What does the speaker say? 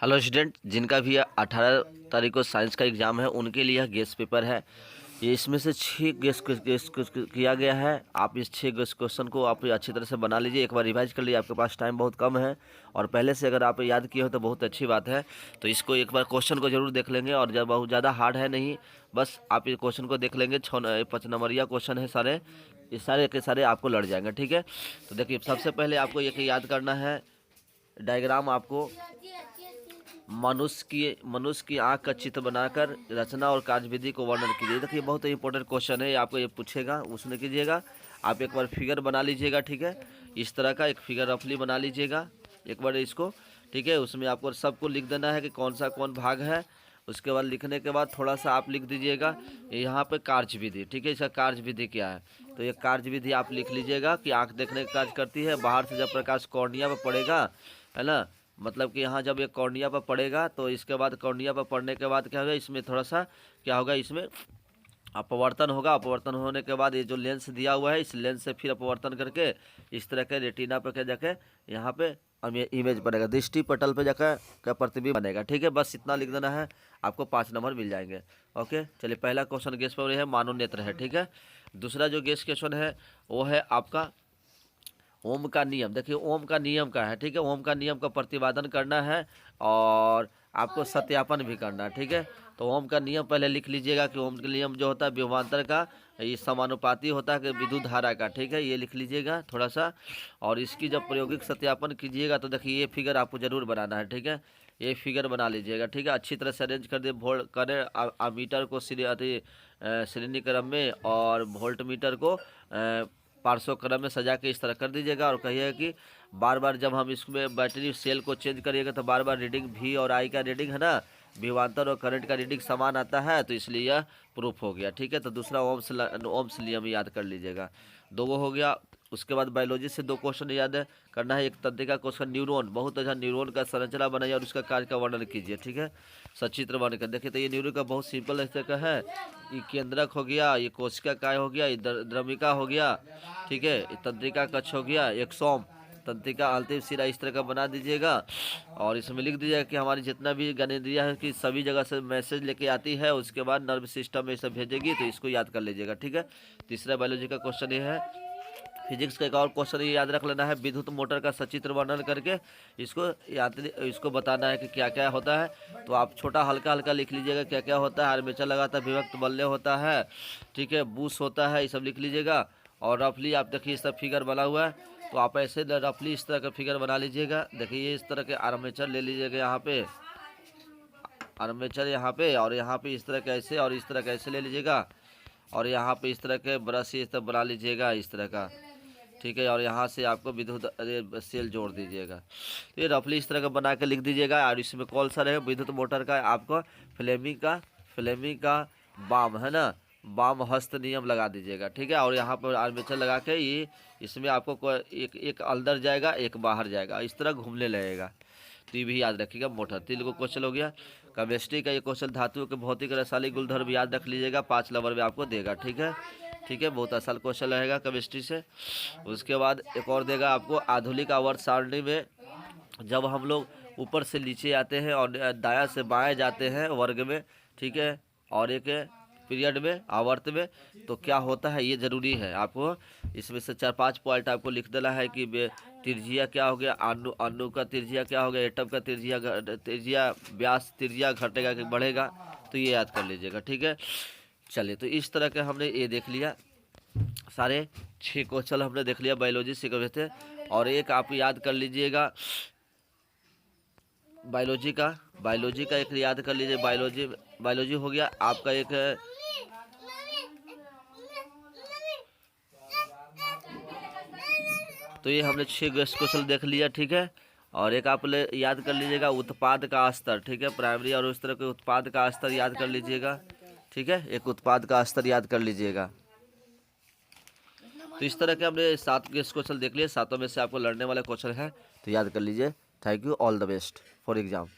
Hello student, जिनका भी 18 तारीख को साइंस का एग्ज़ाम है उनके लिए यह गेस पेपर है। ये इसमें से 6 गेस किया गया है। आप इस 6 गेस क्वेश्चन को आप अच्छी तरह से बना लीजिए, एक बार रिवाइज कर लीजिए, आपके पास टाइम बहुत कम है और पहले से अगर आप याद किए हो तो बहुत अच्छी बात है। तो इसको एक बार क्वेश्चन को जरूर देख लेंगे और जब बहुत ज़्यादा हार्ड है नहीं, बस आप इस क्वेश्चन को देख लेंगे। 5 नंबरिया क्वेश्चन है सारे, ये सारे के सारे आपको लड़ जाएंगे, ठीक है। तो देखिए, सबसे पहले आपको एक याद करना है डायग्राम। आपको मनुष्य की आंख का चित्र बनाकर रचना और कार्यविधि को वर्णन कीजिए। देखिए, बहुत इंपॉर्टेंट क्वेश्चन है, आपको ये पूछेगा, उसमें कीजिएगा। आप एक बार फिगर बना लीजिएगा, ठीक है। इस तरह का एक फिगर रफली बना लीजिएगा एक बार इसको, ठीक है। उसमें आपको सबको लिख देना है कि कौन सा कौन भाग है। उसके बाद लिखने के बाद थोड़ा सा आप लिख दीजिएगा यहाँ पे कार्यविधि, ठीक है। इसका कार्यविधि क्या है, तो ये कार्यविधि आप लिख लीजिएगा कि आंख देखने का कार्य करती है। बाहर से जब प्रकाश कॉर्निया पर पड़ेगा, है ना, मतलब कि यहाँ जब ये कॉर्निया पर पड़ेगा तो इसके बाद कॉर्निया पर पड़ने के बाद क्या होगा, इसमें थोड़ा सा क्या होगा, इसमें अपवर्तन होगा। अपवर्तन होने के बाद ये जो लेंस दिया हुआ है, इस लेंस से फिर अपवर्तन करके इस तरह के रेटिना पर क्या जाके यहाँ पे इमेज बनेगा, दृष्टि पटल पे जाकर क्या प्रतिबिंब बनेगा, ठीक है। बस इतना लिख देना है, आपको 5 नंबर मिल जाएंगे। ओके, चलिए, पहला क्वेश्चन गेस पर है मानव नेत्र है, ठीक है। दूसरा जो गेस क्वेश्चन है वो है आपका ओम का नियम। देखिए, ओम का नियम का है, ठीक है। ओम का नियम का प्रतिपादन करना है और आपको सत्यापन भी करना है, ठीक है। तो ओम का नियम पहले लिख लीजिएगा कि ओम का नियम जो होता है विभवांतर का, ये समानुपाती होता है कि विद्युत धारा का, ठीक है। ये लिख लीजिएगा थोड़ा सा। और इसकी जब प्रायोगिक सत्यापन कीजिएगा तो देखिए ये फिगर आपको जरूर बनाना है, ठीक है। ये फिगर बना लीजिएगा, ठीक है। अच्छी तरह से अरेंज कर दे, वोल्ट करें मीटर को श्रेणी क्रम में और वोल्ट मीटर को पार्श्व क्रम में सजा के इस तरह कर दीजिएगा। और कहिएगा कि बार बार जब हम इसमें बैटरी सेल को चेंज करिएगा तो बार बार रीडिंग वी और आई का रीडिंग, है ना, विभवांतर और करंट का रीडिंग समान आता है, तो इसलिए यह प्रूफ हो गया, ठीक है। तो दूसरा ओम्स नियम याद कर लीजिएगा, 2 हो गया। उसके बाद बायोलॉजी से 2 क्वेश्चन याद करना है। एक तंत्रिका क्वेश्चन, न्यूरॉन, बहुत अच्छा न्यूरॉन का संरचना बनाइए और उसका कार्य का वर्णन कीजिए, ठीक है, सचित्र बनकर। देखिए, तो ये न्यूरॉन का बहुत सिंपल तरह का है। ये केंद्रक हो गया, ये कोशिका काय हो गया, ये द्रमिका हो गया, ठीक है, ये तंत्रिका कक्ष हो गया, एक सोम तंत्रिका अंतिम सिरा, इस तरह का बना दीजिएगा। और इसमें लिख दीजिएगा कि हमारी जितना भी ज्ञानेंद्रिया है कि सभी जगह से मैसेज लेके आती है, उसके बाद नर्व सिस्टम में सब भेजेगी, तो इसको याद कर लीजिएगा, ठीक है। तीसरा बायोलॉजी का क्वेश्चन ये है। फिजिक्स का एक और क्वेश्चन ये याद रख लेना है, विद्युत मोटर का सचित्र वर्णन करके इसको बताना है कि क्या क्या होता है। तो आप छोटा हल्का हल्का लिख लीजिएगा क्या क्या होता है। आर्मेचर लगाता है, विभक्त बल्ले होता है, ठीक है, बूस होता है, ये सब लिख लीजिएगा। और रफली आप देखिए, सब फिगर बना हुआ है, तो आप ऐसे रफली इस तरह का फिगर बना लीजिएगा। देखिए, ये इस तरह के आर्मेचर ले लीजिएगा, यहाँ पे आर्मेचर यहाँ पे, और यहाँ पे इस तरह कैसे और इस तरह कैसे ले लीजिएगा। और यहाँ पे इस तरह के ब्रश इस तरह बना लीजिएगा इस तरह का, ठीक है। और यहाँ से आपको विद्युत सेल जोड़ दीजिएगा। तो ये रफली इस तरह का बना के लिख दीजिएगा। और इसमें कौन सा रहेगा, विद्युत मोटर का आपको फ्लेमिंग का बाम, है ना, बाम हस्त नियम लगा दीजिएगा, ठीक है। और यहाँ पर आर्मेचर लगा के ये इसमें आपको एक अंदर जाएगा, एक बाहर जाएगा, इस तरह घूमने लगेगा। तो ये भी याद रखिएगा। मोटर 3 को क्वेश्चन हो गया। केमिस्ट्री का ये क्वेश्चन धातुओं के भौतिक रासायनिक गुणधर्म याद रख लीजिएगा, 5 नंबर में आपको देगा, ठीक है, ठीक है। बहुत आसान क्वेश्चन रहेगा केमिस्ट्री से। उसके बाद एक और देगा आपको, आधुनिक आवर्त सारणी में जब हम लोग ऊपर से नीचे आते हैं और दायां से बाएं जाते हैं वर्ग में, ठीक है, और एक पीरियड में आवर्त में, तो क्या होता है ये जरूरी है। आपको इसमें से 4-5 पॉइंट आपको लिख देना है कि त्रिज्या क्या हो गया, अणु का त्रिज्या क्या हो गया, एटम का त्रिज्या व्यास त्रिज्या घटेगा कि बढ़ेगा, तो ये याद कर लीजिएगा, ठीक है। चलिए, तो इस तरह के हमने ये देख लिया, सारे 6 क्वेश्चन हमने देख लिया बायोलॉजी सीख रहे थे। और एक आप याद कर लीजिएगा बायोलॉजी का एक याद कर लीजिए। बायोलॉजी हो गया आपका एक, तो ये हमने 6 क्वेश्चन देख लिया, ठीक है। और एक आप याद कर लीजिएगा उत्पाद का स्तर, ठीक है, प्राइमरी और उस तरह के उत्पाद का स्तर याद कर लीजिएगा, ठीक है, एक उत्पाद का स्तर याद कर लीजिएगा। तो इस तरह के हमने 7 क्वेश्चन देख लिए, 7 में से आपको लड़ने वाला क्वेश्चन है, तो याद कर लीजिए। Thank you, all the best for exam.